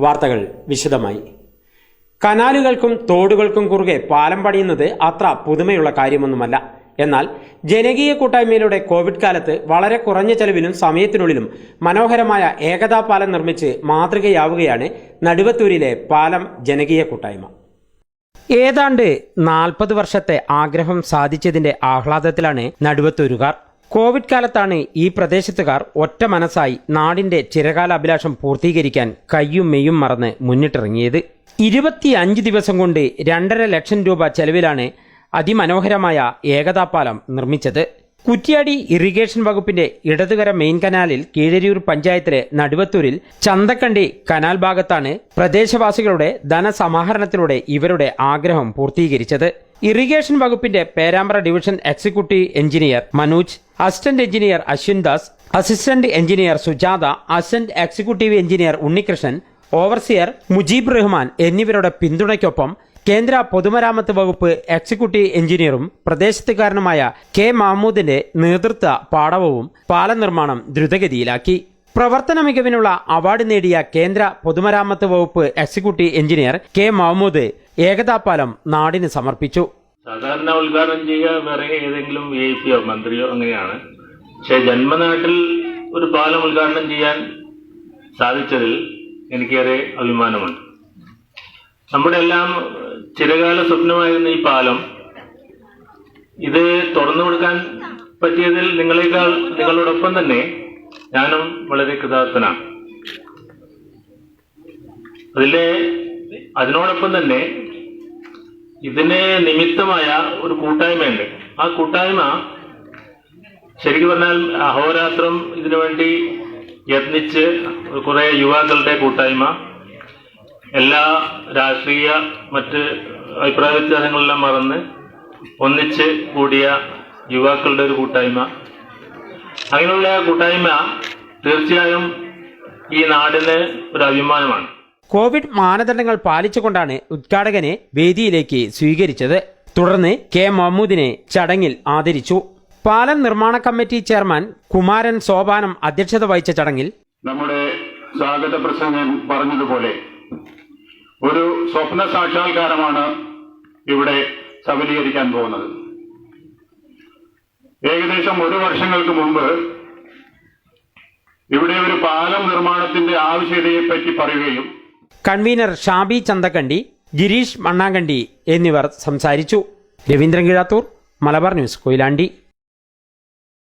വാർത്തകൾ വിശദമായി. കനാലുകൾക്കും തോടുകൾക്കും കുറുകെ പാലം പണിയുന്നത് അത്ര പുതുമയുള്ള കാര്യമൊന്നുമല്ല. എന്നാൽ ജനകീയ കൂട്ടായ്മയിലൂടെ കോവിഡ് കാലത്ത് വളരെ കുറഞ്ഞ ചെലവിലും സമയത്തിനുള്ളിലും മനോഹരമായ ഏകതാ പാലം നിർമ്മിച്ച് മാതൃകയാവുകയാണ് നടുവത്തൂരിലെ പാലം ജനകീയ കൂട്ടായ്മ. ഏതാണ്ട് 40 വർഷത്തെ ആഗ്രഹം സാധിച്ചതിന്റെ ആഹ്ലാദത്തിലാണ് നടുവത്തൂരുകാർ. കോവിഡ് കാലത്താണ് ഈ പ്രദേശത്തുകാർ ഒറ്റ മനസ്സായി നാടിന്റെ ചിരകാല അഭിലാഷം പൂർത്തീകരിക്കാൻ കയ്യും മെയ്യും മറന്ന് മുന്നിട്ടിറങ്ങിയത്. 25 ദിവസം കൊണ്ട് 2.5 ലക്ഷം രൂപ ചെലവിലാണ് അതിമനോഹരമായ ഏകതാപാലം നിർമ്മിച്ചത്. കുറ്റ്യാടി ഇറിഗേഷൻ വകുപ്പിന്റെ ഇടതുകര മെയിൻ കനാലിൽ കീഴരിയൂർ പഞ്ചായത്തിലെ നടുവത്തൂരിൽ ചന്തക്കണ്ടി കനാൽ ഭാഗത്താണ് പ്രദേശവാസികളുടെ ധനസമാഹരണത്തിലൂടെ ഇവരുടെ ആഗ്രഹം പൂർത്തീകരിച്ചത്. ഇറിഗേഷൻ വകുപ്പിന്റെ Perambra division executive engineer Manoj, assistant engineer Ashwin Das, assistant engineer Sujatha, assistant executive engineer Unnikrishnan, overseer Mujeeb Rahman എന്നിവരുടെ പിന്തുണയ്ക്കൊപ്പം കേന്ദ്ര പൊതുമരാമത്ത് വകുപ്പ് എക്സിക്യൂട്ടീവ് എഞ്ചിനീയറും പ്രദേശത്തുകാരനുമായ കെ മഹമ്മൂദിന്റെ നേതൃത്വ പാടവവും പാലം നിർമ്മാണം ദ്രുതഗതിയിലാക്കി. പ്രവർത്തന മികവിനുള്ള അവാർഡ് നേടിയ കേന്ദ്ര പൊതുമരാമത്ത് വകുപ്പ് എക്സിക്യൂട്ടീവ് എഞ്ചിനീയർ കെ മഹമ്മൂദ് ഏകതാപാലം നാടിന് സമർപ്പിച്ചു. സാധാരണ ഉദ്ഘാടനം ചെയ്യുക വേറെ ഏതെങ്കിലും VIP യോ മന്ത്രിയോ അങ്ങനെയാണ്. പക്ഷെ ജന്മനാട്ടിൽ ഒരു പാലം ഉദ്ഘാടനം ചെയ്യാൻ സാധിച്ചതിൽ എനിക്കേറെ അഭിമാനമുണ്ട്. നമ്മുടെ എല്ലാം ചിരകാല സ്വപ്നമായിരുന്ന ഈ പാലം ഇത് തുറന്നു കൊടുക്കാൻ പറ്റിയതിൽ നിങ്ങളോടൊപ്പം തന്നെ ഞാനും വളരെ കൃതാർത്ഥനാണ്. അതിനോടൊപ്പം തന്നെ ഇതിന് നിമിത്തമായ ഒരു കൂട്ടായ്മയുണ്ട്. ആ കൂട്ടായ്മ ശരിക്കും പറഞ്ഞാൽ അഹോരാത്രം ഇതിനുവേണ്ടി യത്നിച്ച് കുറെ യുവാക്കളുടെ കൂട്ടായ്മ, എല്ലാ രാഷ്ട്രീയ മറ്റ് അഭിപ്രായ വ്യത്യാസങ്ങളെല്ലാം മറന്ന് ഒന്നിച്ച് കൂടിയ യുവാക്കളുടെ ഒരു കൂട്ടായ്മ. അങ്ങനെയുള്ള കൂട്ടായ്മ തീർച്ചയായും ഈ നാടിന് ഒരു അഭിമാനമാണ്. കോവിഡ് മാനദണ്ഡങ്ങൾ പാലിച്ചുകൊണ്ടാണ് ഉദ്ഘാടകനെ വേദിയിലേക്ക് സ്വീകരിച്ചത്. തുടർന്ന് കെ മഹമ്മൂദിനെ ചടങ്ങിൽ ആദരിച്ചു. പാലം നിർമ്മാണ കമ്മിറ്റി ചെയർമാൻ കുമാരൻ സോപാനം അധ്യക്ഷത വഹിച്ച ചടങ്ങിൽ നമ്മുടെ സ്വാഗത പ്രസംഗം പറഞ്ഞതുപോലെ ഒരു സ്വപ്ന സാക്ഷാത്കാരമാണ് ഇവിടെ സഫലീകരിക്കാൻ പോകുന്നത്. ഏകദേശം 1 വർഷങ്ങൾക്ക് മുമ്പ് ഇവിടെ ഒരു പാലം നിർമ്മാണത്തിന്റെ ആവശ്യകതയെപ്പറ്റി പറയുകയും കൺവീനർ ഷാബി ചന്തക്കണ്ടി, ഗിരീഷ് മണ്ണാങ്കണ്ടി എന്നിവർ സംസാരിച്ചു. രവീന്ദ്രൻ കിഴാത്തൂർ, മലബാർ ന്യൂസ്, കൊയിലാണ്ടി.